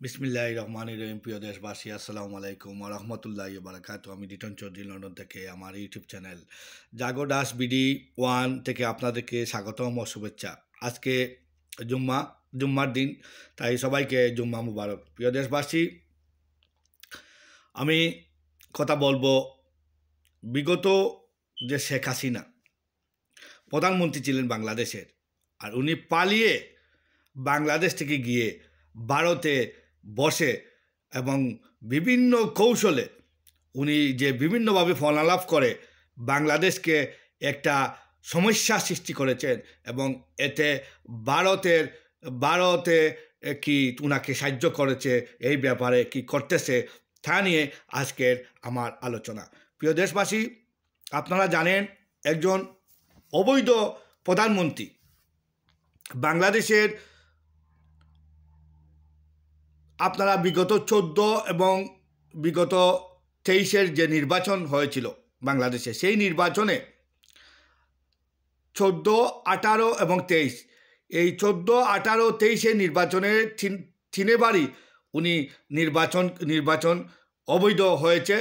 বিসমিল্লাহির রহমানির রহিম। প্রিয় দেশবাসী, আসসালামু আলাইকুম ওয়া রাহমাতুল্লাহি ওয়া বারাকাতুহু। আমি রিটন চৌধুরী, লন্ডন থেকে আমার ইউটিউব চ্যানেল জাগো ডাস বিডি ওয়ান থেকে আপনাদেরকে স্বাগতম ও শুভেচ্ছা। আজকে জুম্মার দিন, তাই সবাইকে জুম্মা মুবারক। প্রিয় দেশবাসী, আমি কথা বলবো বিগত যে শেখ হাসিনা প্রধানমন্ত্রী ছিলেন বাংলাদেশের, আর উনি পালিয়ে বাংলাদেশ থেকে গিয়ে ভারতে বসে এবং বিভিন্ন কৌশলে উনি যে বিভিন্নভাবে ফলালাপ করে বাংলাদেশকে একটা সমস্যা সৃষ্টি করেছেন এবং এতে ভারতে কি উনাকে সাহায্য করেছে, এই ব্যাপারে কি করতেছে তা নিয়ে আজকের আমার আলোচনা। প্রিয় দেশবাসী, আপনারা জানেন একজন অবৈধ প্রধানমন্ত্রী বাংলাদেশের, আপনারা বিগত 14 এবং বিগত 23-এর যে নির্বাচন হয়েছিল বাংলাদেশে, সেই নির্বাচনে 14, 18 এবং 23, এই 14, 18, 23-এর নির্বাচনে তিনবারই উনি নির্বাচন অবৈধ হয়েছে।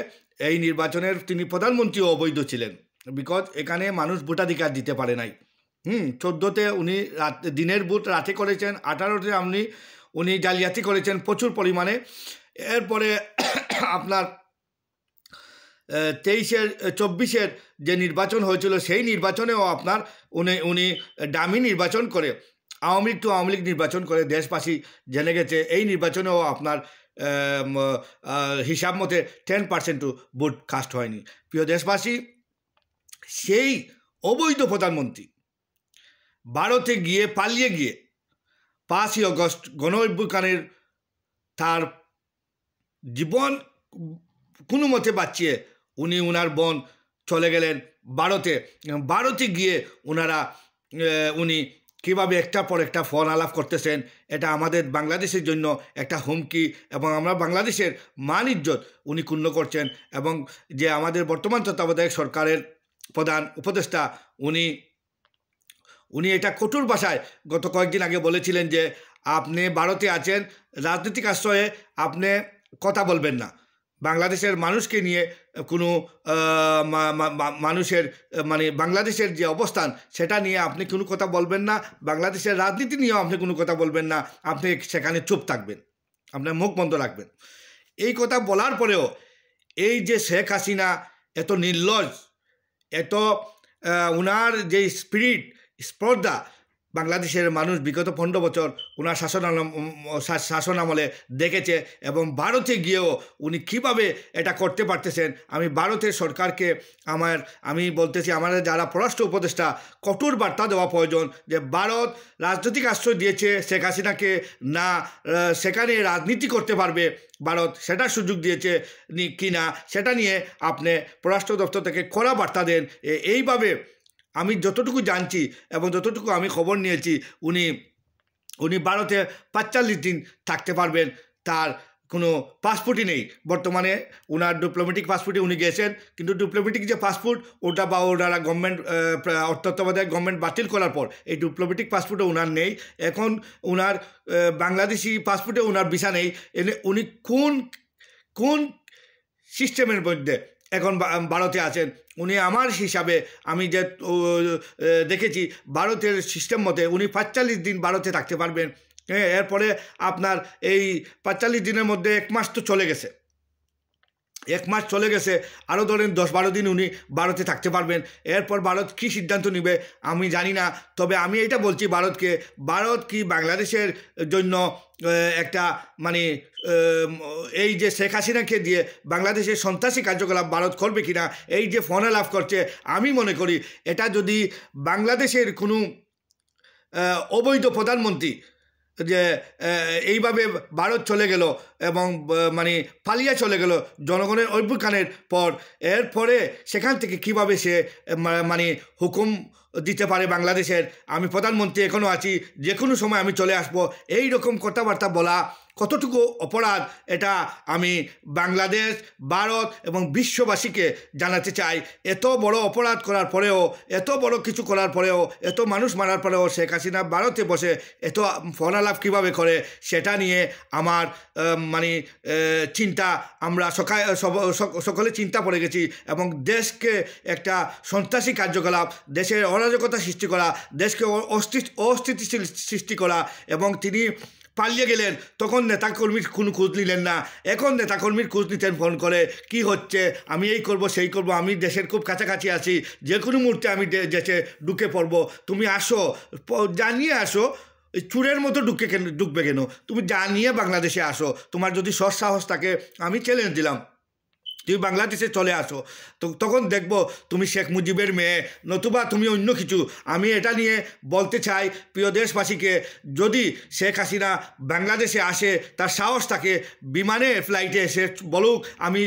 এই নির্বাচনের তিনি প্রধানমন্ত্রীও অবৈধ ছিলেন, বিকজ এখানে মানুষ ভোটাধিকার দিতে পারে নাই। 14তে উনি দিনের ভোট রাতে করেছেন, 18তে উনি জালিয়াতি করেছেন প্রচুর পরিমাণে। এরপরে আপনার 24-এর যে নির্বাচন হয়েছিল, সেই নির্বাচনেও আপনার উনি ডামি নির্বাচন করে আওয়ামী লীগ নির্বাচন করে দেশবাসী জেনে গেছে। এই নির্বাচনেও আপনার হিসাব মতে 10% ভোট কাস্ট হয়নি। প্রিয় দেশবাসী, সেই অবৈধ প্রধানমন্ত্রী ভারতে গিয়ে পালিয়ে গিয়ে 5ই অগস্ট গণঅভ্যুত্থানের তার জীবন কোনো মতে বাঁচিয়ে উনার বোন চলে গেলেন ভারতে গিয়ে উনি কীভাবে একটার পর একটা ফোন আলাপ করতেছেন, এটা আমাদের বাংলাদেশের জন্য একটা হুমকি এবং আমরা বাংলাদেশের মান ইজ্জত উনি ক্ষুণ্ণ করছেন। এবং যে আমাদের বর্তমান তত্ত্বাবধায়ক সরকারের প্রধান উপদেষ্টা উনি এটা কঠোর ভাষায় গত কয়েকদিন আগে বলেছিলেন যে আপনি ভারতে আছেন, রাজনৈতিক আশ্রয়ে আপনি কথা বলবেন না, বাংলাদেশের মানুষকে নিয়ে কোনো মানুষের বাংলাদেশের যে অবস্থান সেটা নিয়ে আপনি কোনো কথা বলবেন না, বাংলাদেশের রাজনীতি নিয়েও আপনি কোনো কথা বলবেন না, আপনি সেখানে চুপ থাকবেন, আপনার মুখ বন্ধ রাখবেন। এই কথা বলার পরেও এই যে শেখ হাসিনা এত নির্লজ্জ, এত উনার যে স্পর্ধা বাংলাদেশের মানুষ বিগত 15 বছর ওনার শাসন আমলে দেখেছে, এবং ভারতে গিয়েও উনি কীভাবে এটা করতে পারতেছেন। আমি ভারতের সরকারকে আমি বলতেছি, আমাদের যারা পররাষ্ট্র উপদেষ্টা, কঠোর বার্তা দেওয়া প্রয়োজন যে ভারত রাজনৈতিক আশ্রয় দিয়েছে শেখ হাসিনাকে, না সেখানে রাজনীতি করতে পারবে ভারত সেটার সুযোগ দিয়েছে কি না, সেটা নিয়ে আপনি পররাষ্ট্র দপ্তর থেকে কড়া বার্তা দেন। এইভাবে আমি যতটুকু জানছি এবং যতটুকু আমি খবর নিয়েছি, উনি ভারতে 45 দিন থাকতে পারবেন, তার কোনো পাসপোর্টই নেই বর্তমানে। ওনার ডিপ্লোম্যাটিক পাসপোর্টে উনি গেছেন, কিন্তু ডিপ্লোম্যাটিক যে পাসপোর্ট ওনারা গভর্নমেন্ট তত্ত্বাবধায়ক গভর্নমেন্ট বাতিল করার পর এই ডিপ্লোম্যাটিক পাসপোর্টে ওনার নেই। এখন ওনার বাংলাদেশি পাসপোর্টে ওনার ভিসা নেই। উনি কোন সিস্টেমের মধ্যে এখন ভারতে আছেন? উনি আমার হিসাবে আমি যে দেখেছি ভারতের সিস্টেম মতে উনি 45 দিন ভারতে থাকতে পারবেন। এরপরে আপনার এই 45 দিনের মধ্যে 1 মাস তো চলে গেছে, 1 মাস চলে গেছে, আরও ধরেন 10-12 দিন উনি ভারতে থাকতে পারবেন। এরপর ভারত কী সিদ্ধান্ত নেবে আমি জানি না, তবে আমি এটা বলছি ভারত কি বাংলাদেশের জন্য একটা এই যে শেখ হাসিনাকে দিয়ে বাংলাদেশের সন্ত্রাসী কার্যকলাপ ভারত করবে কিনা, এই যে ফোন লাভ করছে, আমি মনে করি এটা যদি বাংলাদেশের কোনো অবৈধ প্রধানমন্ত্রী যে এইভাবে ভারত চলে গেল এবং পালিয়ে চলে গেল জনগণের অভ্যুত্থানের পর, এরপরে সেখান থেকে কিভাবে সে হুকুম দিতে পারে বাংলাদেশের, আমি প্রধানমন্ত্রী এখনও আছি, যে কোনো সময় আমি চলে আসব, এই রকম কথাবার্তা বলা কতটুকু অপরাধ এটা আমি বাংলাদেশ, ভারত এবং বিশ্ববাসীকে জানাতে চাই। এত বড় অপরাধ করার পরেও, এত বড় কিছু করার পরেও, এত মানুষ মারার পরেও শেখ হাসিনা ভারতে বসে এত ফোন আলাপ কীভাবে করে সেটা নিয়ে আমার চিন্তা, আমরা সকলে চিন্তা পড়ে গেছি। এবং দেশকে একটা সন্ত্রাসী কার্যকলাপ, দেশের অরাজকতা সৃষ্টি করা, দেশকে অস্থিতিশীল সৃষ্টি করা, এবং তিনি পালিয়ে গেলেন তখন নেতাকর্মীর কোনো খোঁজ নিলেন না। এখন নেতাকর্মীর খোঁজ নিতেন ফোন করে, কি হচ্ছে, আমি এই করব সেই করব, আমি দেশের খুব কাছাকাছি আছি, যে কোনো মুহূর্তে আমি দেশে ঢুকে পড়ব, তুমি আসো, জানিয়ে আসো। চুরের মতো ঢুকবে কেন, তুমি জানিয়ে বাংলাদেশে আসো। তোমার যদি সাহস থাকে, আমি চ্যালেঞ্জ দিলাম, তুমি বাংলাদেশে চলে আসো, তো তখন দেখব তুমি শেখ মুজিবের মেয়ে, নতুবা তুমি অন্য কিছু। আমি এটা নিয়ে বলতে চাই প্রিয় দেশবাসীকে, যদি শেখ হাসিনা বাংলাদেশে আসে, তার সাহস থাকে, বিমানে ফ্লাইটে এসে বলুক আমি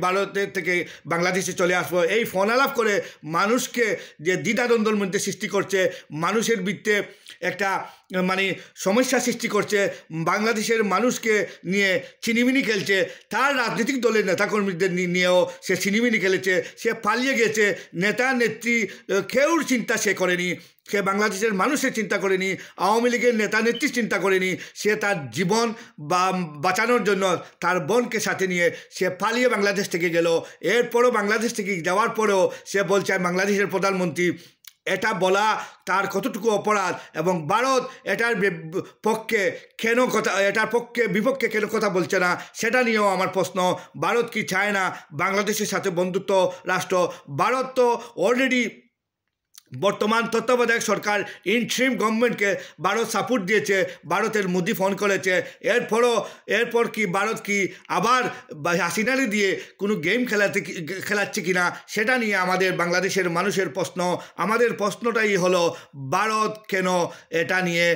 ভারতের থেকে বাংলাদেশে চলে আসবো। এই ফোন আলাপ করে মানুষকে যে দ্বিধাদ্বন্দ্বের মধ্যে সৃষ্টি করছে, মানুষের ভিত্তে একটা সমস্যা সৃষ্টি করছে, বাংলাদেশের মানুষকে নিয়ে ছিনিমিনি খেলছে, তার রাজনৈতিক দলের নেতাকর্মীদের নিয়েও সে ছিনিমিনি খেলেছে, সে পালিয়ে গেছে। নেতা নেত্রী কেউর চিন্তা সে করেনি, সে বাংলাদেশের মানুষের চিন্তা করেনি, আওয়ামী লীগের নেতা নেত্রী চিন্তা করেনি। সে তার জীবন বাঁচানোর জন্য তার বোনকে সাথে নিয়ে সে পালিয়ে বাংলাদেশ থেকে গেল। এরপরও বাংলাদেশ থেকে যাওয়ার পরেও সে বলছে বাংলাদেশের প্রধানমন্ত্রী। এটা বলা তার কতটুকু অপরাধ, এবং ভারত এটার বিপক্ষে কেন কথা বলছে না, সেটা নিয়েও আমার প্রশ্ন। ভারত কি চায় না বাংলাদেশের সাথে বন্ধুত্ব রাষ্ট্র? ভারত তো অলরেডি বর্তমান তত্ত্বাবধায়ক সরকার ইন্টারিম গভর্নমেন্টকে ভারত সাপোর্ট দিয়েছে, ভারতের মোদি ফোন করেছে। এরপর কি ভারত কি আবার হাসিনারি দিয়ে কোনো গেম খেলাচ্ছে কিনা, সেটা নিয়ে আমাদের বাংলাদেশের মানুষের প্রশ্ন। আমাদের প্রশ্নটাই হলো, ভারত কেন এটা নিয়ে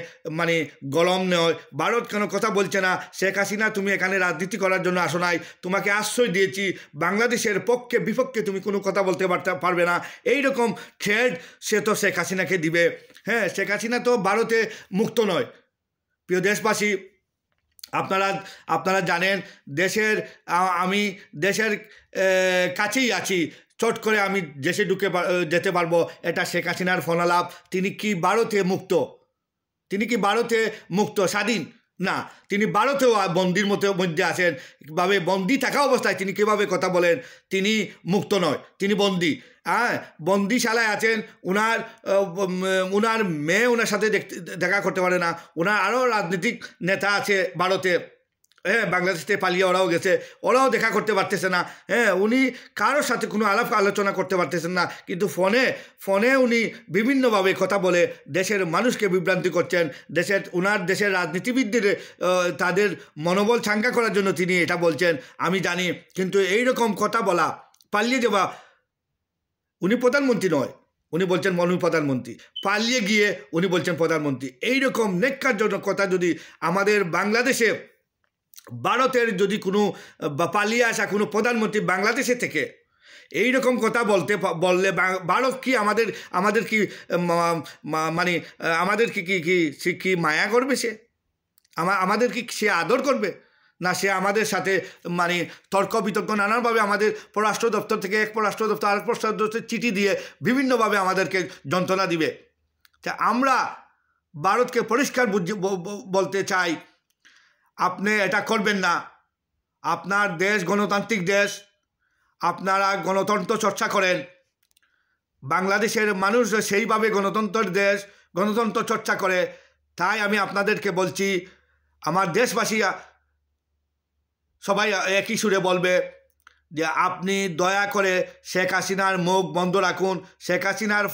গরম নয়, ভারত কেন কথা বলছে না? শেখ হাসিনা, তুমি এখানে রাজনীতি করার জন্য আসো নাই, তোমাকে আশ্রয় দিয়েছি, বাংলাদেশের পক্ষে বিপক্ষে তুমি কোনো কথা বলতে পারবে না, এইরকম থ্রেড সে তো শেখ হাসিনাকে দিবে। হ্যাঁ, শেখ হাসিনা তো ভারতে মুক্ত নয়। প্রিয় দেশবাসী, আপনারা জানেন, আমি দেশের কাছেই আছি, চট করে আমি দেশে যেতে পারবো, এটা শেখ হাসিনার ফোনালাপ। তিনি কি ভারতে মুক্ত স্বাধীন? না, তিনি ভারতেও বন্দির মধ্যে আছেন। বন্দি থাকা অবস্থায় তিনি কীভাবে কথা বলেন? তিনি মুক্ত নয়, তিনি বন্দি। বন্দিশালায় আছেন। উনার মেয়ে ওনার সাথে দেখা করতে পারে না। ওনার আরও রাজনৈতিক নেতা আছে ভারতে, হ্যাঁ, বাংলাদেশ থেকে পালিয়ে ওরাও গেছে, ওরাও দেখা করতে পারতেছে না। হ্যাঁ, উনি কারোর সাথে কোনো আলোচনা করতে পারতেছেন না, কিন্তু ফোনে উনি বিভিন্নভাবে কথা বলে দেশের মানুষকে বিভ্রান্তি করছেন। ওনার দেশের রাজনীতিবিদদের তাদের মনোবল চাঙ্গা করার জন্য তিনি এটা বলছেন, আমি জানি। কিন্তু এইরকম কথা বলা, পালিয়ে যাওয়া, উনি প্রধানমন্ত্রী নয়, উনি বলছেন প্রধানমন্ত্রী, পালিয়ে গিয়ে উনি বলছেন প্রধানমন্ত্রী। এইরকম নেককারজনক কথা যদি আমাদের বাংলাদেশে, ভারতের যদি কোনো পালিয়ে আসা কোনো প্রধানমন্ত্রী বাংলাদেশে থেকে এইরকম কথা বললে ভারত কি আমাদের কি মায়া করবে? আমাদের কি সে আদর করবে? না, সে আমাদের সাথে তর্ক বিতর্ক নানানভাবে আমাদের পররাষ্ট্র দপ্তর থেকে এক পররাষ্ট্র দপ্তর আরেক পররাষ্ট্র দপ্তর চিঠি দিয়ে বিভিন্নভাবে আমাদেরকে যন্ত্রণা দিবে। তা আমরা ভারতকে পরিষ্কার বলতে চাই, আপনি এটা করবেন না। আপনার দেশ গণতান্ত্রিক দেশ, আপনারা গণতন্ত্র চর্চা করেন, বাংলাদেশের মানুষ সেইভাবে গণতন্ত্র চর্চা করে। তাই আমি আপনাদেরকে বলছি, আমার দেশবাসী সবাই একই সুরে বলবে যে আপনি দয়া করে শেখ হাসিনার মুখ বন্ধ রাখুন। শেখ হাসিনার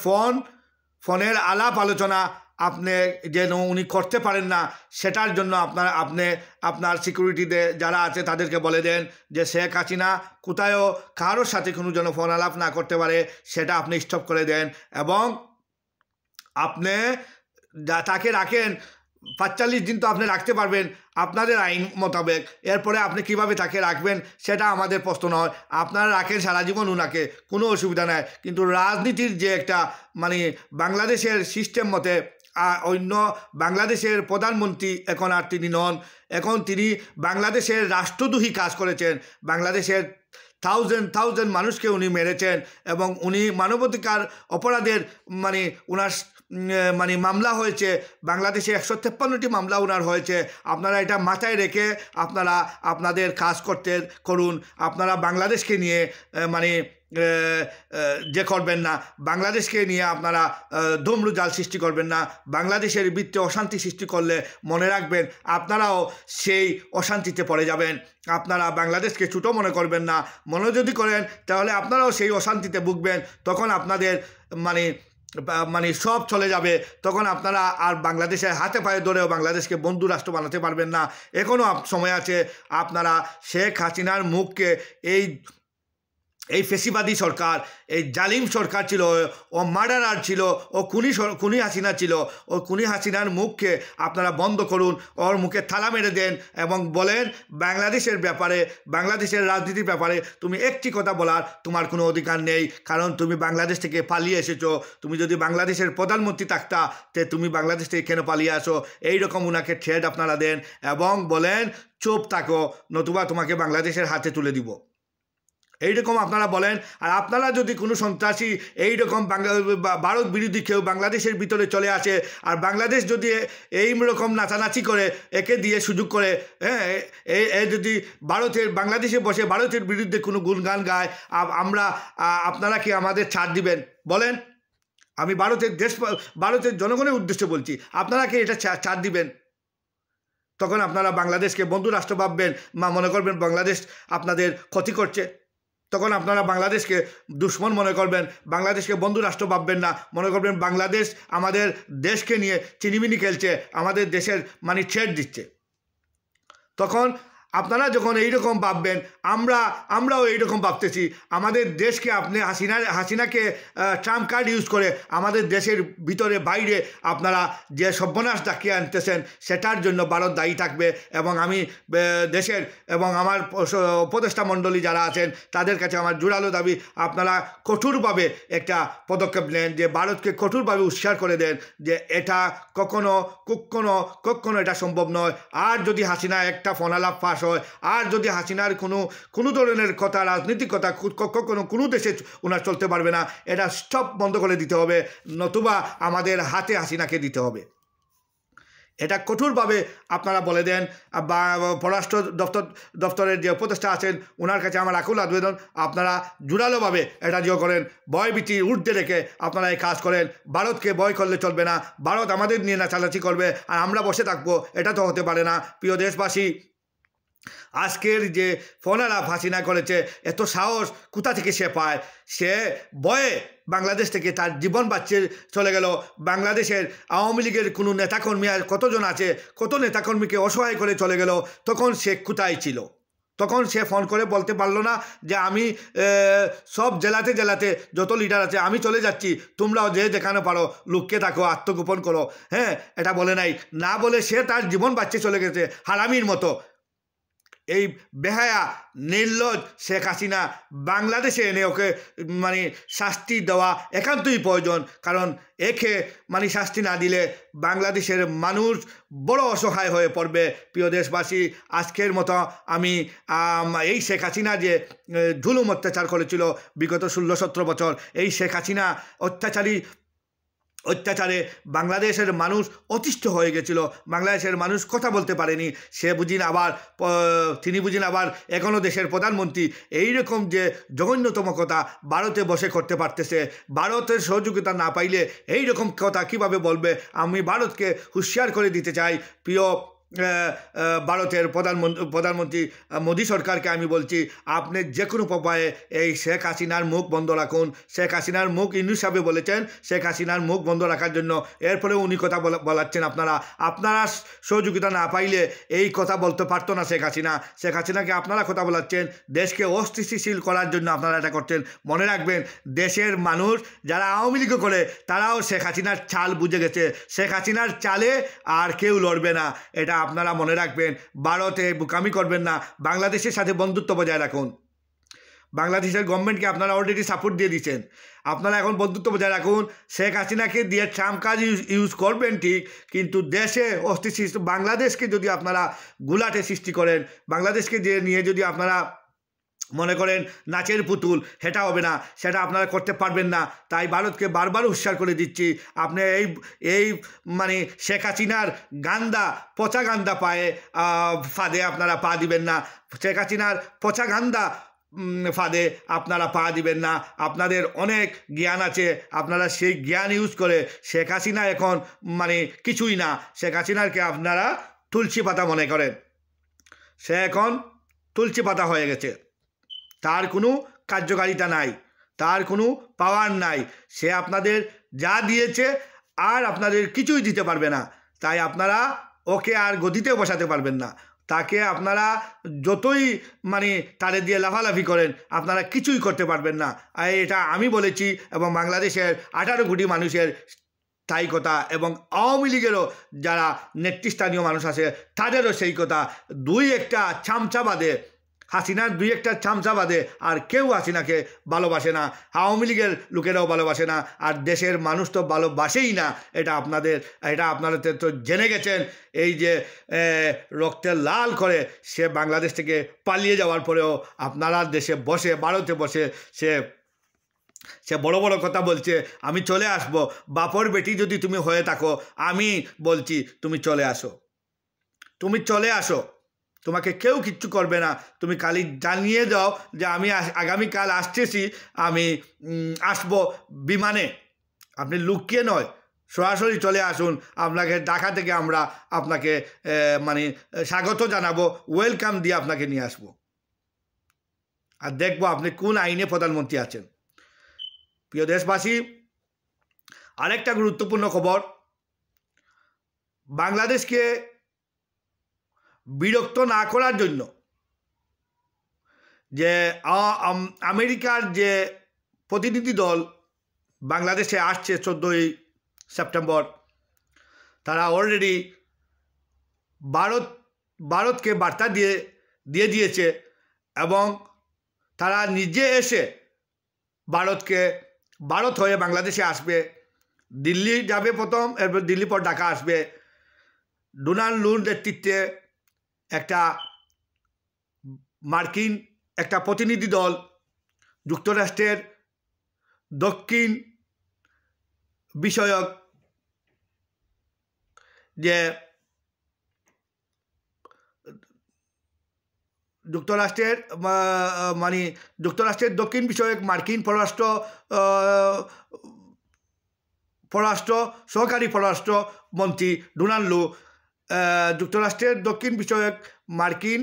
ফোনের আলাপ আলোচনা আপনি যেন উনি করতে পারেন না, সেটার জন্য আপনার সিকিউরিটিতে যারা আছে তাদেরকে বলে দেন যে শেখ হাসিনা কোথায়ও কারোর সাথে কোনো যেন ফোন আলাপ না করতে পারে, সেটা আপনি স্টপ করে দেন। এবং আপনি তাকে রাখেন ৪৫ দিন, তো আপনি রাখতে পারবেন আপনাদের আইন মোতাবেক। এরপরে আপনি কিভাবে তাকে রাখবেন সেটা আমাদের প্রশ্ন নয়। আপনারা রাখেন সারা জীবন উনাকে, কোনো অসুবিধা নাই। কিন্তু রাজনীতির যে একটা বাংলাদেশের সিস্টেম মতে অন্য বাংলাদেশের প্রধানমন্ত্রী এখন আর তিনি নন, এখন তিনি বাংলাদেশের রাষ্ট্রদ্রোহী কাজ করেছেন। বাংলাদেশের থাউজেন্ড মানুষকে উনি মেরেছেন এবং উনি মানবাধিকার অপরাধের উনার মামলা হয়েছে বাংলাদেশে 153টি মামলা উনার হয়েছে। আপনারা এটা মাথায় রেখে আপনারা আপনাদের কাজ করুন। আপনারা বাংলাদেশকে নিয়ে যে করবেন না, বাংলাদেশকে নিয়ে আপনারা ধুমরুজাল সৃষ্টি করবেন না। বাংলাদেশের ভিত্তিতে অশান্তি সৃষ্টি করলে মনে রাখবেন আপনারাও সেই অশান্তিতে পড়ে যাবেন। আপনারা বাংলাদেশকে ছোটো মনে করবেন না, মনে যদি করেন তাহলে আপনারাও সেই অশান্তিতে ভুগবেন। তখন আপনাদের সব চলে যাবে। তখন আপনারা আর বাংলাদেশের হাতে পায়ে ধরেও বাংলাদেশকে বন্ধু রাষ্ট্র বানাতে পারবেন না। এখনও সময় আছে। আপনারা শেখ হাসিনার মুখকে এই ফেসিবাদী সরকার, এই জালিম সরকার ছিল, ও মার্ডারার ছিল, ও খুনি হাসিনা ছিল, ও খুনি হাসিনার মুখকে আপনারা বন্ধ করুন। ওর মুখে থালা মেরে দেন এবং বলেন বাংলাদেশের ব্যাপারে, বাংলাদেশের রাজনীতির ব্যাপারে তুমি একটি কথা বলার তোমার কোনো অধিকার নেই, কারণ তুমি বাংলাদেশ থেকে পালিয়ে এসেছো। তুমি যদি বাংলাদেশের প্রধানমন্ত্রী থাকতা তে তুমি বাংলাদেশ থেকে কেন পালিয়ে আসো? এইরকম ওনাকে থ্রেট আপনারা দেন এবং বলেন চুপ থাকো, নতুবা তোমাকে বাংলাদেশের হাতে তুলে দিব। এইরকম আপনারা বলেন। আর আপনারা যদি কোনো সন্ত্রাসী এইরকম ভারত বিরোধী কেউ বাংলাদেশের ভিতরে চলে আসে আর বাংলাদেশ যদি এইরকম নাচানাচি করে, একে দিয়ে সুযোগ করে, হ্যাঁ, এ যদি বাংলাদেশে বসে ভারতের বিরুদ্ধে কোনো গুণগান গায়, আপনারা কি আমাদের ছাড় দিবেন? বলেন। আমি ভারতের জনগণের উদ্দেশ্যে বলছি, আপনারা কি এটা ছাড় দিবেন? তখন আপনারা বাংলাদেশকে বন্ধু রাষ্ট্র ভাববেন, মনে করবেন বাংলাদেশ আপনাদের ক্ষতি করছে। তখন আপনারা বাংলাদেশকে দুশ্মন মনে করবেন, বাংলাদেশকে বন্ধু রাষ্ট্র ভাববেন না। মনে করবেন বাংলাদেশ আমাদের দেশকে নিয়ে চিনিমিনি খেলছে, আমাদের দেশের ছেড় দিচ্ছে। তখন আপনারা যখন এইরকম ভাববেন, আমরাও এইরকম ভাবতেছি। আমাদের দেশকে আপনি হাসিনাকে ট্রাম্প কার্ড ইউজ করে আমাদের দেশের ভিতরে বাইরে আপনারা যে সর্বনাশ ডাকিয়ে আনতেছেন, সেটার জন্য ভারত দায়ী থাকবে। এবং আমি দেশের এবং আমার উপদেষ্টা মণ্ডলী যারা আছেন তাদের কাছে আমার জোরালো দাবি, আপনারা কঠোরভাবে একটা পদক্ষেপ নেন, যে ভারতকে কঠোরভাবে উৎসাহ করে দেন যে এটা কখনো এটা সম্ভব নয়। আর যদি হাসিনা একটা ফোনালাপ ফাঁস হয়, আর যদি হাসিনার কোনো ধরনের কথা, রাজনৈতিক কথা কোনো দেশে ওনার চলতে পারবে না। এটা স্টপ বন্ধ করে দিতে হবে, নতুবা আমাদের হাতে হাসিনাকে দিতে হবে। এটা কঠোরভাবে আপনারা বলে দেন। বা পররাষ্ট্র দপ্তরের যে উপদেষ্টা আছেন ওনার কাছে আমার আকুল আবেদন, আপনারা জোরালোভাবে এটা করেন, ভয়ভীতি ঊর্ধ্বে রেখে আপনারা এই কাজ করেন। ভারতকে ভয় করলে চলবে না, ভারত আমাদের নিয়ে নাচানাচি করবে আর আমরা বসে থাকবো, এটা তো হতে পারে না। প্রিয় দেশবাসী, আজকের যে ফোনালাপ হাসিনা করেছে, এত সাহস কোথা থেকে সে পায়? সে ভয়ে বাংলাদেশ থেকে তার জীবন বাঁচিয়ে চলে গেল। বাংলাদেশের আওয়ামী লীগের কোনো নেতাকর্মী আর কতজন আছে, কত নেতাকর্মীকে অসহায় করে চলে গেল। তখন সে কোথায় ছিল? তখন সে ফোন করে বলতে পারলো না যে আমি সব জেলাতে যত লিডার আছে আমি চলে যাচ্ছি, তোমরাও যে যেখানে পারো লুকিয়ে থাকো, আত্মগোপন করো। হ্যাঁ, এটা বলে নাই, না বলে সে তার জীবন বাঁচিয়ে চলে গেছে হারামির মতো। এই বেহায়া নির্লজ্জ শেখ হাসিনা বাংলাদেশে এনে ওকে শাস্তি দেওয়া একান্তই প্রয়োজন। কারণ একে শাস্তি না দিলে বাংলাদেশের মানুষ বড় অসহায় হয়ে পড়বে। প্রিয় দেশবাসী, আজকের মতো আমি এই শেখ হাসিনা যে জুলুম অত্যাচার করেছিল বিগত 16-17 বছর, এই শেখ হাসিনা অত্যাচারে বাংলাদেশের মানুষ অতিষ্ঠ হয়ে গেছিল। বাংলাদেশের মানুষ কথা বলতে পারেনি। তিনি বুঝিন আবার এখনও দেশের প্রধানমন্ত্রী এইরকম যে জঘন্যতম কথা ভারতে বসে করতে পারতেছে। ভারতের সহযোগিতা না পাইলে এইরকম কথা কিভাবে বলবে? আমি ভারতকে হুঁশিয়ার করে দিতে চাই। প্রিয় ভারতের প্রধানমন্ত্রী মোদী সরকারকে আমি বলছি, আপনি যে কোনো উপায়ে এই শেখ হাসিনার মুখ বন্ধ রাখুন। শেখ হাসিনার মুখ ইউনূস সাহেব বলেছেন শেখ হাসিনার মুখ বন্ধ রাখার জন্য, এরপরেও উনি কথা বলাচ্ছেন। আপনারা সহযোগিতা না পাইলে এই কথা বলতে পারতো না শেখ হাসিনাকে আপনারা কথা বলাচ্ছেন। দেশকে অস্থিতিশীল করার জন্য আপনারা এটা করছেন। মনে রাখবেন, দেশের মানুষ যারা আওয়ামী লীগ করে তারাও শেখ হাসিনার চাল বুঝে গেছে। শেখ হাসিনার চালে আর কেউ লড়বে না, এটা আপনারা মনে রাখবেন। ভারতে বোকামি করবেন না, বাংলাদেশের সাথে বন্ধুত্ব বজায় রাখুন। বাংলাদেশের গভর্নমেন্টকে আপনারা অলরেডি সাপোর্ট দিয়ে দিচ্ছেন। আপনারা এখন বন্ধুত্ব বজায় রাখুন। শেখ হাসিনাকে দিয়ে ট্রাম্প কাজ ইউজ করবেন ঠিক, কিন্তু দেশে অস্থিতিশীল বাংলাদেশকে যদি আপনারা গুলাটে সৃষ্টি করেন, বাংলাদেশকে নিয়ে যদি আপনারা মনে করেন নাচের পুতুল, সেটা হবে না, সেটা আপনারা করতে পারবেন না। তাই ভারতকে বারবার হুঁশিয়ার করে দিচ্ছি, আপনি এই মানে শেখ হাসিনার গান্দা পচা গান্দা ফাঁদে আপনারা পা দিবেন না। শেখ হাসিনার পচা গান্দা ফাঁদে আপনারা পা দিবেন না। আপনাদের অনেক জ্ঞান আছে, আপনারা সেই জ্ঞান ইউজ করে শেখ হাসিনা এখন মানে কিছুই না। শেখ হাসিনাকে আপনারা তুলসী পাতা মনে করেন, সে এখন তুলসী পাতা হয়ে গেছে। তার কোনো কার্যকারিতা নাই, তার কোনো পাওয়ার নাই। সে আপনাদের যা দিয়েছে আর আপনাদের কিছুই দিতে পারবে না। তাই আপনারা ওকে আর গদিতে বসাতে পারবেন না। তাকে আপনারা যতই মানে তারে দিয়ে লাফালাফি করেন, আপনারা কিছুই করতে পারবেন না। আর এটা আমি বলেছি এবং বাংলাদেশের 18 কোটি মানুষের তাই কথা, এবং আওয়ামী লীগেরও যারা নেতৃস্থানীয় মানুষ আছে তাদেরও সেই কথা। দুই একটা চামচা বাদে, হাসিনার দুই একটা চামচা বাদে আর কেউ হাসিনাকে ভালোবাসে না। আওয়ামী লীগের লোকেরাও ভালোবাসে না, আর দেশের মানুষ তো ভালোবাসেই না। এটা আপনারা তো জেনে গেছেন। এই যে রক্তের লাল করে সে বাংলাদেশ থেকে পালিয়ে যাওয়ার পরেও আপনারা দেশে বসে, ভারতে বসে সে বড় বড় কথা বলছে, আমি চলে আসব। বাপর বেটি যদি তুমি হয়ে থাকো, আমি বলছি তুমি চলে আসো, তুমি চলে আসো। তোমাকে কেউ কিচ্ছু করবে না। তুমি খালি জানিয়ে দাও যে আমি আগামীকাল আসতেছি, আমি আসব বিমানে। আপনি লুকিয়ে নয়, সরাসরি চলে আসুন। আপনাকে ঢাকা থেকে আমরা আপনাকে মানে স্বাগত জানাবো, ওয়েলকাম দিয়ে আপনাকে নিয়ে আসব। আর দেখব আপনি কোন আইনে প্রধানমন্ত্রী আছেন। প্রিয় দেশবাসী, আরেকটা গুরুত্বপূর্ণ খবর, বাংলাদেশকে বিরক্ত না করার জন্য যে আমেরিকার যে প্রতিনিধি দল বাংলাদেশে আসছে 14ই সেপ্টেম্বর, তারা অলরেডি ভারতকে বার্তা দিয়ে দিয়েছে এবং তারা নিজে এসে ভারত হয়ে বাংলাদেশে আসবে। দিল্লি যাবে প্রথম, এরপর দিল্লি পর ঢাকা আসবে। ডোনাল্ড লুর নেতৃত্বে মার্কিন একটা প্রতিনিধি দল যুক্তরাষ্ট্রের দক্ষিণ বিষয়ক যে যুক্তরাষ্ট্রের দক্ষিণ বিষয়ক মার্কিন সহকারী পররাষ্ট্র মন্ত্রী ডোনাল্ড লু, যুক্তরাষ্ট্রের দক্ষিণ বিষয়ক মার্কিন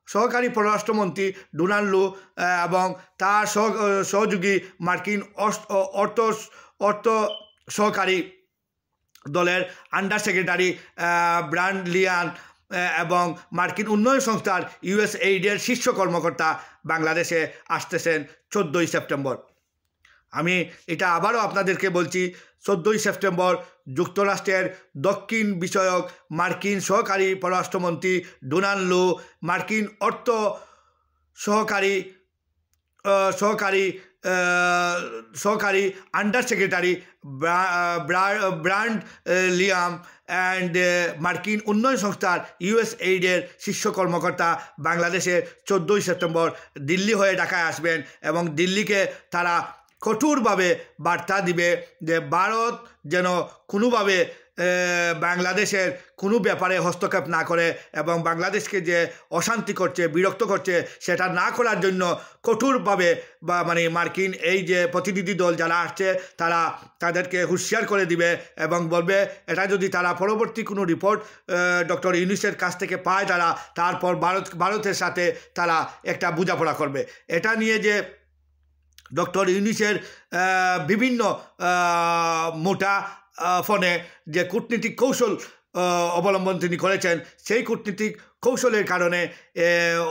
সহকারী পররাষ্ট্রমন্ত্রী ডোনাল্ড লু এবং তার সহযোগী মার্কিন অর্থ সহকারী দলের আন্ডার সেক্রেটারি ব্রায়ান লিয়ান এবং মার্কিন উন্নয়ন সংস্থার USAID-এর শীর্ষ কর্মকর্তা বাংলাদেশে আসতেছেন 14ই সেপ্টেম্বর। আমি এটা আবারও আপনাদেরকে বলছি, 14ই সেপ্টেম্বর যুক্তরাষ্ট্রের দক্ষিণ বিষয়ক মার্কিন সহকারী পররাষ্ট্রমন্ত্রী ডোনাল্ড লু, মার্কিন অর্থ সহকারী under secretary Brian Liam and মার্কিন উন্নয়ন সংস্থার USAID-এর শীর্ষ কর্মকর্তা বাংলাদেশে 14ই সেপ্টেম্বর দিল্লি হয়ে ঢাকায় আসবেন এবং দিল্লিকে তারা কঠোরভাবে বার্তা দিবে যে ভারত যেন কোনোভাবে বাংলাদেশের কোনো ব্যাপারে হস্তক্ষেপ না করে এবং বাংলাদেশকে যে অশান্তি করছে, বিরক্ত করছে, সেটা না করার জন্য কঠোরভাবে মানে মার্কিন এই যে প্রতিনিধি দল যারা আসছে তাদেরকে হুঁশিয়ার করে দিবে এবং বলবে এটা যদি তারা পরবর্তী কোনো রিপোর্ট ডক্টর ইউনূসের কাছ থেকে পায় তারপর ভারতের সাথে তারা একটা বোঝাপড়া করবে। এটা নিয়ে যে ডক্টর ইউনূসের বিভিন্ন মোটা ফোনে যে কূটনীতিক কৌশল অবলম্বন তিনি করেছেন, সেই কূটনীতিক কৌশলের কারণে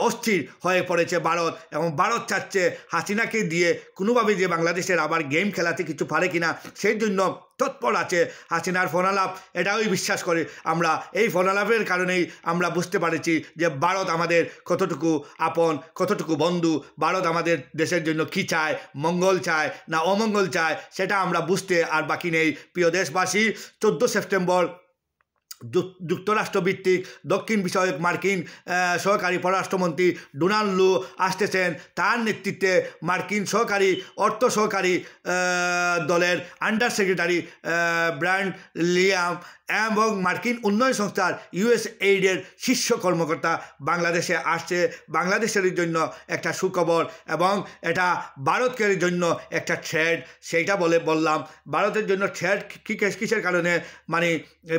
অস্থির হয়ে পড়েছে ভারত, এবং ভারত চাচ্ছে হাসিনাকে দিয়ে কোনোভাবে যে বাংলাদেশের আবার গেম খেলাতে কিছু পারে কিনা, সেই জন্য তৎপর আছে হাসিনার ফোনালাপ। এটাই বিশ্বাস করি আমরা, এই ফোনালাপের কারণেই আমরা বুঝতে পারছি যে ভারত আমাদের কতটুকু আপন, কতটুকু বন্ধু, ভারত আমাদের দেশের জন্য কী চায়, মঙ্গল চায় না অমঙ্গল চায়, সেটা আমরা বুঝতে আর বাকি নেই। প্রিয় দেশবাসী, 14 সেপ্টেম্বর যুক্তরাষ্ট্রভিত্তিক দক্ষিণ বিষয়ক মার্কিন সহকারী পররাষ্ট্রমন্ত্রী ডোনাল্ড লু আসতেছেন। তার নেতৃত্বে মার্কিন সহকারী অর্থ সহকারী দলের আন্ডার সেক্রেটারি ব্রায়ান লিয়াম এবং মার্কিন উন্নয়ন সংস্থার USAID-এর শীর্ষ কর্মকর্তা বাংলাদেশে আসছে। বাংলাদেশের জন্য একটা সুখবর, এবং এটা ভারতের জন্য একটা থ্রেড। সেইটা বললাম ভারতের জন্য থ্রেড কিসের কারণে, মানে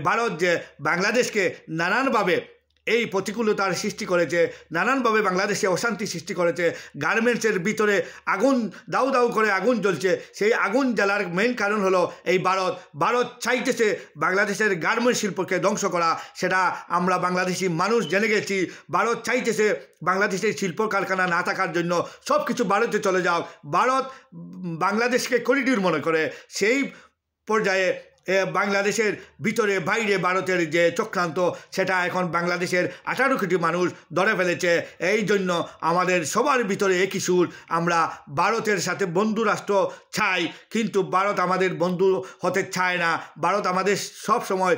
ভারত যে বাংলাদেশকে নানানভাবে এই প্রতিকূলতার সৃষ্টি করেছে, নানানভাবে বাংলাদেশে অশান্তি সৃষ্টি করেছে। গার্মেন্টসের ভিতরে আগুন দাউ দাউ করে আগুন জ্বলছে, সেই আগুন জ্বালার মেইন কারণ হলো এই ভারত চাইতেছে বাংলাদেশের গার্মেন্টস শিল্পকে ধ্বংস করা। সেটা আমরা বাংলাদেশি মানুষ জেনে গেছি। ভারত চাইতেছে বাংলাদেশের শিল্প কারখানা না থাকার জন্য সব কিছু ভারতে চলে যাও। ভারত বাংলাদেশকে করিডোর মনে করে। সেই পর্যায়ে বাংলাদেশের ভিতরে বাইরে ভারতের যে চক্রান্ত, সেটা এখন বাংলাদেশের 18 কোটি মানুষ ধরে ফেলেছে। এই জন্য আমাদের সবার ভিতরে একই সুর, আমরা ভারতের সাথে বন্ধু রাষ্ট্র চাই, কিন্তু ভারত আমাদের বন্ধু হতে চায় না। ভারত আমাদের সব সময়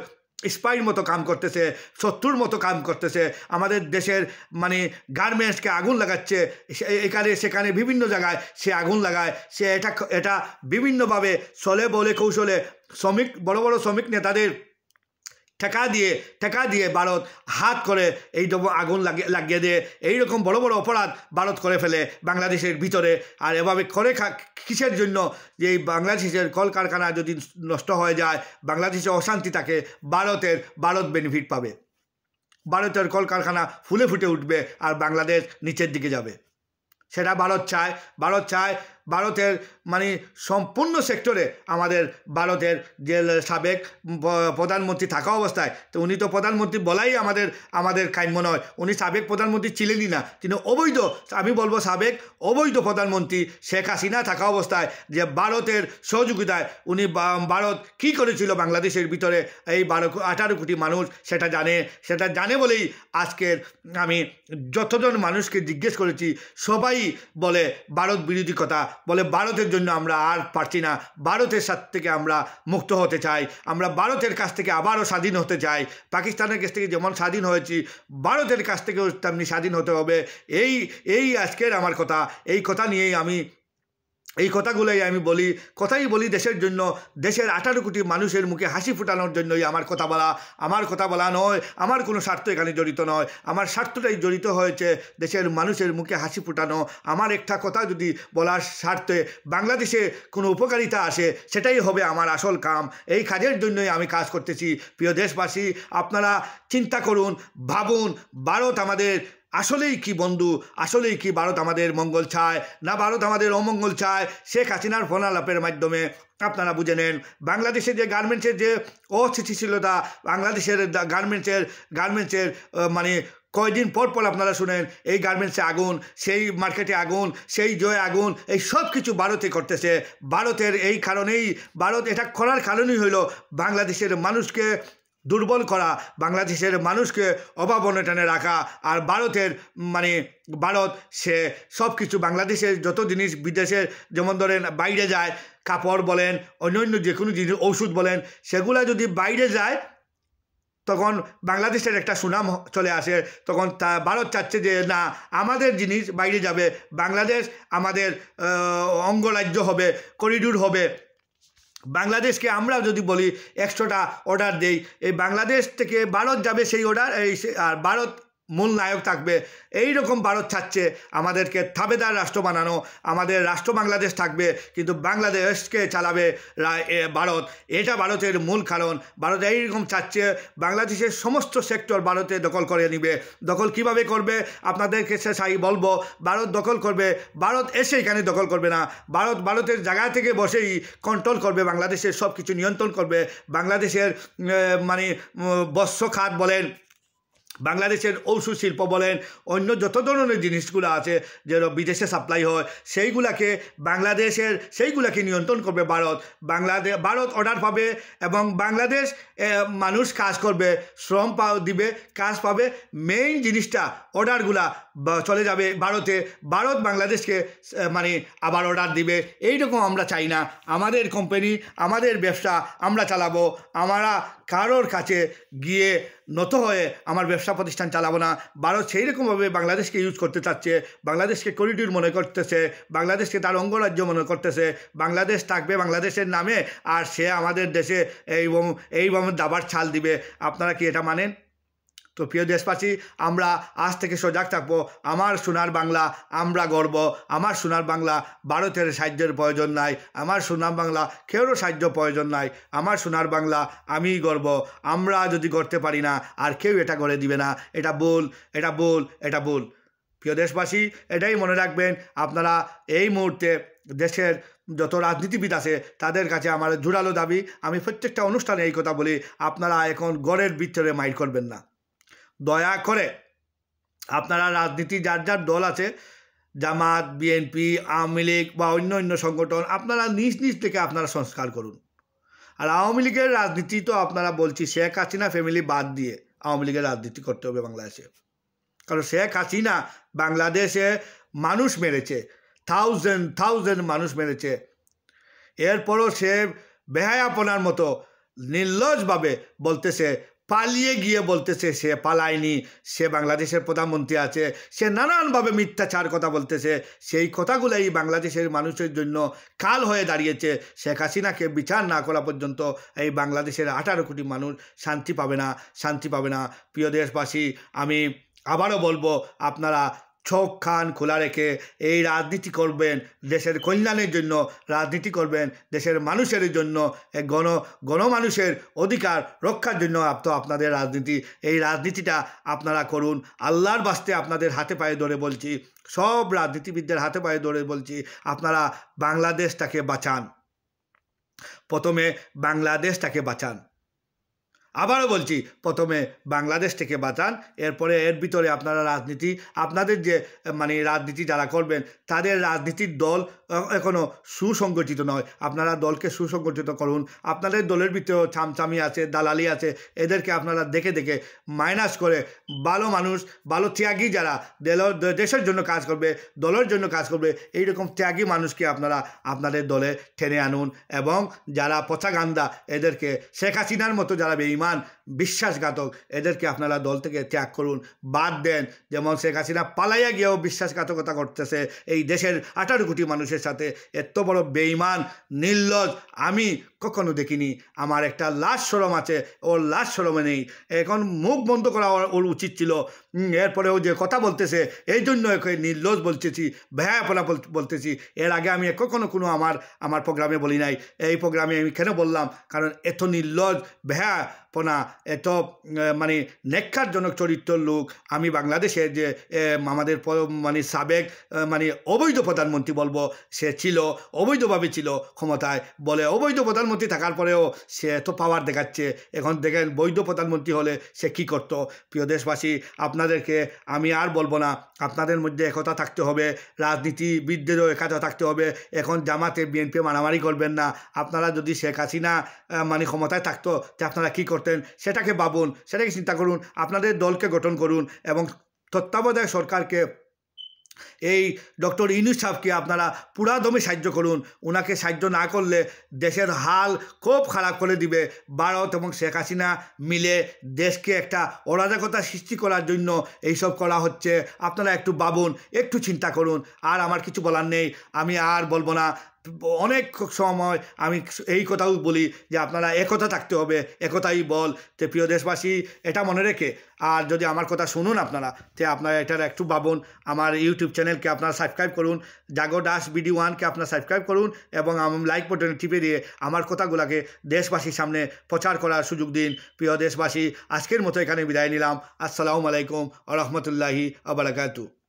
স্পাইর মতো কাম করতেছে, শত্রুর মতো কাম করতেছে। আমাদের দেশের মানে গার্মেন্টসকে আগুন লাগাচ্ছে, এখানে সেখানে বিভিন্ন জায়গায় সে আগুন লাগায়। সে এটা বিভিন্নভাবে চলে বলে কৌশলে বড় বড় শ্রমিক নেতাদের ঠেকা দিয়ে ভারত হাত করে এই আগুন লাগিয়ে দেয়। এইরকম বড় বড় অপরাধ ভারত করে ফেলে বাংলাদেশের ভিতরে। আর এভাবে করে কিসের জন্য, যে এই বাংলাদেশের কলকারখানা যদি নষ্ট হয়ে যায়, বাংলাদেশে অশান্তি থাকে, ভারত বেনিফিট পাবে। ভারতের কলকারখানা ফুলে ফুটে উঠবে আর বাংলাদেশ নিচের দিকে যাবে। সেটা ভারত চায়। ভারতের মানে সম্পূর্ণ সেক্টরে আমাদের ভারতের যে সাবেক প্রধানমন্ত্রী থাকা অবস্থায়, তো উনি তো প্রধানমন্ত্রী বলাই আমাদের কাম্য নয়। উনি সাবেক প্রধানমন্ত্রী ছিলেনই না, তিনি অবৈধ, আমি বলবো সাবেক অবৈধ প্রধানমন্ত্রী শেখ হাসিনা থাকা অবস্থায় যে ভারতের সহযোগিতায় উনি ভারত কী করেছিল বাংলাদেশের ভিতরে, এই 18 কোটি মানুষ সেটা জানে বলেই আজকের আমি যতজন মানুষকে জিজ্ঞেস করেছি সবাই বলে ভারত বিরোধী কথা, বলে ভারতের জন্য আমরা আর পারছি না, ভারতের সাথে থেকে আমরা মুক্ত হতে চাই, আমরা ভারতের কাছ থেকে আবারও স্বাধীন হতে চাই। পাকিস্তানের কাছ থেকে যেমন স্বাধীন হয়েছি, ভারতের কাছ থেকেও তেমনি স্বাধীন হতে হবে। এই আজকের আমার কথা, এই কথা নিয়েই এই কথাগুলোই আমি বলি দেশের জন্য, দেশের 18 কোটি মানুষের মুখে হাসি ফোটানোর জন্যই আমার কথা বলা নয়। আমার কোনো স্বার্থ এখানে জড়িত নয়। আমার স্বার্থটাই জড়িত হয়েছে দেশের মানুষের মুখে হাসি ফোটানো। আমার একটা কথা যদি বলার স্বার্থে বাংলাদেশে কোনো উপকারিতা আসে, সেটাই হবে আমার আসল কাম। এই কাজের জন্যই আমি কাজ করতেছি। প্রিয় দেশবাসী, আপনারা চিন্তা করুন, ভাবুন, ভারত আমাদের আসলেই কি বন্ধু, আসলেই কি ভারত আমাদের মঙ্গল চায় না ভারত আমাদের অমঙ্গল চায়? শেখ হাসিনার ফোনালাপের মাধ্যমে আপনারা বুঝে নেন। বাংলাদেশের যে গার্মেন্টসের যে অস্থিতিশীলতা, বাংলাদেশের গার্মেন্টসের মানে কয়দিন পর আপনারা শুনেন এই গার্মেন্টসে আগুন, সেই মার্কেটে আগুন, সেই জয় আগুন, এই সব কিছু ভারতে করতেছে। ভারতের এই কারণেই, ভারত এটা করার কারণই হইল বাংলাদেশের মানুষকে দুর্বল করা, বাংলাদেশের মানুষকে অভাব অনটনে রাখা। আর ভারত সে সব কিছু বাংলাদেশের যত জিনিস বিদেশের, যেমন ধরেন বাইরে যায়, কাপড় বলেন, অন্যান্য যে কোনো জিনিস, ওষুধ বলেন, সেগুলা যদি বাইরে যায় তখন বাংলাদেশের একটা সুনাম চলে আসে। তখন ভারত চাচ্ছে যে না, আমাদের জিনিস বাইরে যাবে, বাংলাদেশ আমাদের অঙ্গরাজ্য হবে, করিডোর হবে। বাংলাদেশকে আমরা যদি বলি 100টা অর্ডার দেই, এই বাংলাদেশ থেকে ভারত যাবে সেই অর্ডার, আর ভারত মূল নায়ক থাকবে। এই রকম ভারত চাচ্ছে আমাদেরকে থাবেদার রাষ্ট্র বানানো। আমাদের রাষ্ট্র বাংলাদেশ থাকবে, কিন্তু বাংলাদেশকে চালাবে ভারত। এটা ভারতের মূল কারণ। ভারত এইরকম চাচ্ছে বাংলাদেশের সমস্ত সেক্টর ভারতে দখল করে নিবে। দখল কিভাবে করবে আপনাদেরকে বলবো। ভারত দখল করবে, ভারত এসে এখানে দখল করবে না, ভারতের জায়গা থেকে বসেই কন্ট্রোল করবে, বাংলাদেশের সব কিছু নিয়ন্ত্রণ করবে। বাংলাদেশের মানে বস্ত্র খাত বলেন, বাংলাদেশের ঔষধ শিল্প বলেন, অন্য যত ধরনের জিনিসগুলো আছে যেন বিদেশে সাপ্লাই হয় সেইগুলাকে নিয়ন্ত্রণ করবে ভারত। ভারত অর্ডার পাবে এবং বাংলাদেশ মানুষ কাজ করবে, শ্রম দিবে, কাজ পাবে। মেইন জিনিসটা অর্ডারগুলা চলে যাবে ভারতে, ভারত বাংলাদেশকে মানে আবার অর্ডার দিবে। এইরকম আমরা চাই না। আমাদের কোম্পানি, আমাদের ব্যবসা আমরা চালাবো। আমরা কারোর কাছে গিয়ে নত হয়ে আমার ব্যবসা প্রতিষ্ঠান চালাবো না। ভারত সেই রকমভাবে বাংলাদেশকে ইউজ করতে চাচ্ছে, বাংলাদেশকে করিডোর মনে করতেছে, বাংলাদেশকে তার অঙ্গরাজ্য মনে করতেছে। বাংলাদেশ থাকবে বাংলাদেশের নামে, আর সে আমাদের দেশে এইভাবে দাবার ছাল দিবে। আপনারা কি এটা মানেন? তো প্রিয় দেশবাসী, আমরা আজ থেকে সজাগ থাকবো। আমার সোনার বাংলা, আমরা গর্ব। আমার সোনার বাংলা, ভারতের সাহায্যের প্রয়োজন নাই। আমার সোনার বাংলা, কেউরও সাহায্য প্রয়োজন নাই। আমার সোনার বাংলা, আমিই গর্ব। আমরা যদি করতে পারি না, আর কেউ এটা করে দিবে না। এটা ভুল, এটা ভুল, এটা ভুল। প্রিয় দেশবাসী, এটাই মনে রাখবেন। আপনারা এই মুহূর্তে দেশের যত রাজনীতিবিদ আছে তাদের কাছে আমার জোরালো দাবি, আমি প্রত্যেকটা অনুষ্ঠানে এই কথা বলি, আপনারা এখন গড়ের ভিতরে মাইর করবেন না। দয়া করে আপনারা রাজনীতি, যার যার দল আছে, জামাত, বিএনপি, আওয়ামী লীগ বা অন্য সংগঠন, আপনারা নিজ নিজ থেকে আপনারা সংস্কার করুন। আর আওয়ামী লীগের রাজনীতি তো আপনারা বলছি, শেখ হাসিনা ফ্যামিলি বাদ দিয়ে আওয়ামী লীগের রাজনীতি করতে হবে বাংলাদেশে। কারণ শেখ হাসিনা বাংলাদেশে মানুষ মেরেছে, থাউজেন্ড মানুষ মেরেছে। এরপরও সে বেহায়াপনার মতো নির্লজ্জভাবে বলতেছে, পালিয়ে গিয়ে বলতেছে সে পালায়নি, সে বাংলাদেশের প্রধানমন্ত্রী আছে। সে নানানভাবে মিথ্যাচার কথা বলতেছে। সেই কথাগুলোই বাংলাদেশের মানুষের জন্য কাল হয়ে দাঁড়িয়েছে। শেখ হাসিনাকে বিচার না করা পর্যন্ত এই বাংলাদেশের 18 কোটি মানুষ শান্তি পাবে না। প্রিয় দেশবাসী, আমি আবারও বলবো, আপনারা চোখ কান খোলা রেখে এই রাজনীতি করবেন, দেশের কল্যাণের জন্য রাজনীতি করবেন, দেশের মানুষের জন্য, গণমানুষের অধিকার রক্ষার জন্য আপনাদের রাজনীতি। এই রাজনীতিটা আপনারা করুন। আল্লাহর বাস্তে আপনাদের হাতে পায়ে ধরে বলছি, সব রাজনীতিবিদদের হাতে পায়ে ধরে বলছি, আপনারা বাংলাদেশটাকে বাঁচান। প্রথমে বাংলাদেশটাকে বাঁচান। আবারও বলছি, প্রথমে বাংলাদেশ থেকে বাঁচান। এরপরে এর ভিতরে আপনারা রাজনীতি, আপনাদের যে রাজনীতি যারা করবেন তাদের রাজনীতির দল এখনও সুসংগঠিত নয়। আপনারা দলকে সুসংগঠিত করুন। আপনাদের দলের ভিতরেও চামচামি আছে, দালালি আছে, এদেরকে আপনারা দেখে মাইনাস করে ভালো মানুষ, ভালো ত্যাগী যারা দেশের জন্য কাজ করবে, দলের জন্য কাজ করবে, এইরকম ত্যাগী মানুষকে আপনারা আপনাদের দলে টেনে আনুন। এবং যারা পচাগান্দা, এদেরকে শেখ হাসিনার মতো যারা বেঈমান, বিশ্বাসঘাতক, এদেরকে আপনারা দল থেকে ত্যাগ করুন, বাদ দেন। যেমন শেখ হাসিনা পালাইয়া গিয়েও বিশ্বাসঘাতকতা করতেছে এই দেশের 18 কোটি মানুষের সাথে। এত বড় বেঈমান, নির্লজ্জ আমি কখনো দেখিনি। আমার একটা লাশ শরম আছে, ওর লাশ শরমে নেই। এখন মুখ বন্ধ করা ওর উচিত ছিল। এরপরেও যে কথা বলতেছে, এই জন্য একে নির্লজ্জ বলতেছি, বেহায়াপনা বলতেছি। এর আগে আমি কখনো আমার প্রোগ্রামে বলি নাই। এই প্রোগ্রামে আমি কেন বললাম? কারণ এত নির্লজ্জ, বেহায়াপনা, এত নেককারজনক চরিত্রের লোক আমি বাংলাদেশের যে আমাদের সাবেক অবৈধ প্রধানমন্ত্রী বলবো, সে ছিল অবৈধভাবে ছিল ক্ষমতায়, বলে অবৈধ প্রধানমন্ত্রী থাকার পরেও সে এত পাওয়ার দেখাচ্ছে। এখন দেখেন বৈধ প্রধানমন্ত্রী হলে সে কি করতো। প্রিয় দেশবাসী, আপনাদেরকে আমি আর বলবো না, আপনাদের মধ্যে একতা থাকতে হবে, রাজনীতিবিদদেরও একতা থাকতে হবে। এখন জামাতে বিএনপি মারামারি করবেন না। আপনারা যদি শেখ হাসিনা ক্ষমতায় থাকতো, তো আপনারা কী করতেন সেটাকে ভাবুন, সেটাকে চিন্তা করুন। আপনাদের দলকে গঠন করুন এবং তত্ত্বাবধায়ক সরকারকে, এই ডক্টর ইউনূস সাহেবকে আপনারা পুরাদমে সাহায্য করুন। ওনাকে সাহায্য না করলে দেশের হাল খুব খারাপ করে দিবে। ভারত এবং শেখ হাসিনা মিলে দেশকে একটা অরাজকতা সৃষ্টি করার জন্য এইসব করা হচ্ছে। আপনারা একটু ভাবুন, একটু চিন্তা করুন। আর আমার কিছু বলার নেই, আমি আর বলবো না। অনেক সময় আমি এই কথাও বলি যে আপনারা একতা থাকতে হবে, একতাই বল। তো প্রিয় দেশবাসী, এটা মনে রেখে, আর যদি আমার কথা শুনুন আপনারা, তো আপনারা এটার একটু ভাবুন। আমার ইউটিউব চ্যানেলকে আপনারা সাবস্ক্রাইব করুন, জাগো দাস BD1কে আপনারা সাবস্ক্রাইব করুন এবং লাইক বাটনে টিপে দিয়ে আমার কথাগুলোকে দেশবাসীর সামনে প্রচার করার সুযোগ দিন। প্রিয় দেশবাসী, আজকের মতো এখানে বিদায় নিলাম। আসসালামু আলাইকুম ওয়া রাহমাতুল্লাহি ওয়া বারাকাতুহু।